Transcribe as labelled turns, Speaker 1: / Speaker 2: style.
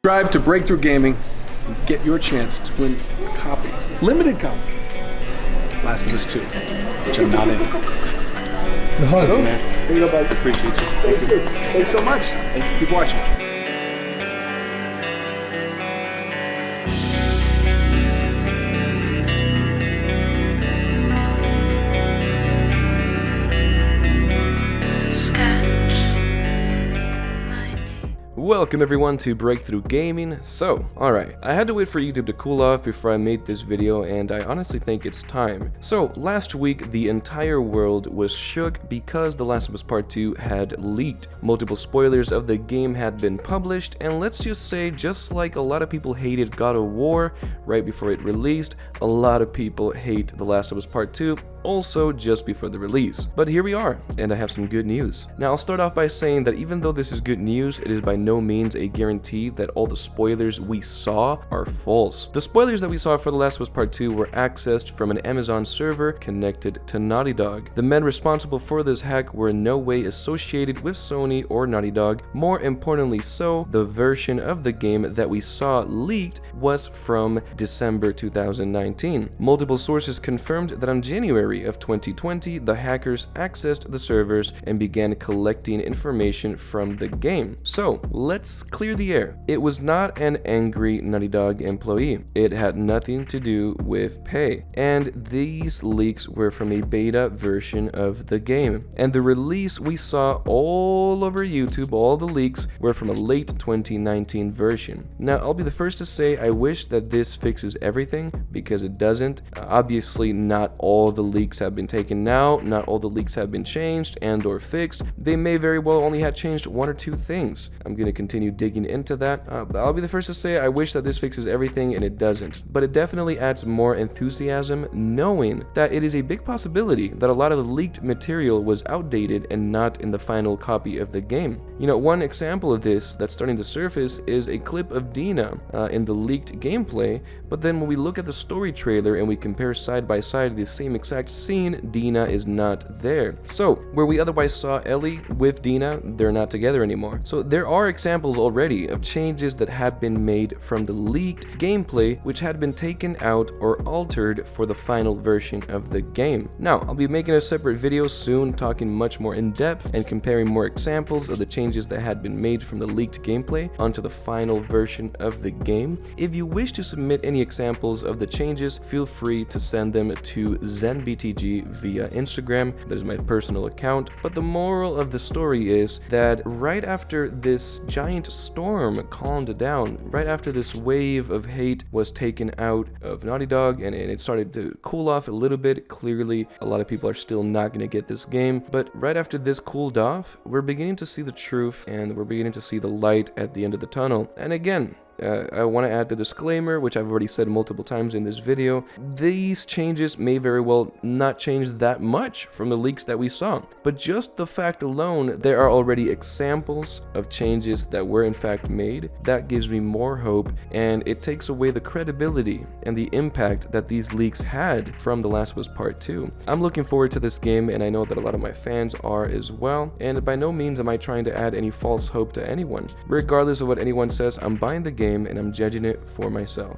Speaker 1: Subscribe to Breakthrough Gaming and get your chance to win a copy, limited copy, Last of Us 2, which I'm not in.
Speaker 2: The hug,
Speaker 1: man. There you go, bud. Appreciate you. Thank you. Thanks so much. Thank you. Keep watching.
Speaker 3: Welcome everyone to Breakthrough Gaming. So, alright, I had to wait for YouTube to cool off before I made this video, and I honestly think it's time. So, last week the entire world was shook because The Last of Us Part 2 had leaked. Multiple spoilers of the game had been published, and let's just say, just like a lot of people hated God of War right before it released, a lot of people hate The Last of Us Part 2 also just before the release. But here we are, and I have some good news. Now, I'll start off by saying that even though this is good news, it is by no means a guarantee that all the spoilers we saw are false. The spoilers that we saw for The Last of Us Part 2 were accessed from an Amazon server connected to Naughty Dog. The men responsible for this hack were in no way associated with Sony or Naughty Dog. More importantly so, the version of the game that we saw leaked was from December 2019. Multiple sources confirmed that on January of 2020, the hackers accessed the servers and began collecting information from the game. So, let's clear the air. It was not an angry Naughty Dog employee. It had nothing to do with pay. And these leaks were from a beta version of the game. And the release we saw all over YouTube, all the leaks, were from a late 2019 version. Now, I'll be the first to say I wish that this fixes everything, because it doesn't. Obviously, not all the leaks have been taken out, not all the leaks have been changed and or fixed. They may very well only have changed one or two things. I'm going to continue digging into that, but I'll be the first to say I wish that this fixes everything, and it doesn't. But it definitely adds more enthusiasm knowing that it is a big possibility that a lot of the leaked material was outdated and not in the final copy of the game. You know, one example of this that's starting to surface is a clip of Dina in the leaked gameplay, but then when we look at the story trailer and we compare side by side the same exact scene, Dina is not there. So, where we otherwise saw Ellie with Dina, they're not together anymore. So there are examples already of changes that had been made from the leaked gameplay which had been taken out or altered for the final version of the game. Now, I'll be making a separate video soon talking much more in depth and comparing more examples of the changes that had been made from the leaked gameplay onto the final version of the game. If you wish to submit any examples of the changes, feel free to send them to ZenBTG via Instagram. That is my personal account. But the moral of the story is that right after this giant storm calmed down, right after this wave of hate was taken out of Naughty Dog and it started to cool off a little bit, clearly a lot of people are still not going to get this game, but right after this cooled off, we're beginning to see the truth and we're beginning to see the light at the end of the tunnel. And again, I want to add the disclaimer, which I've already said multiple times in this video. These changes may very well not change that much from the leaks that we saw, but just the fact alone, there are already examples of changes that were in fact made. That gives me more hope, and it takes away the credibility and the impact that these leaks had from The Last of Us Part 2. I'm looking forward to this game, and I know that a lot of my fans are as well, and by no means am I trying to add any false hope to anyone. Regardless of what anyone says, I'm buying the game and I'm judging it for myself.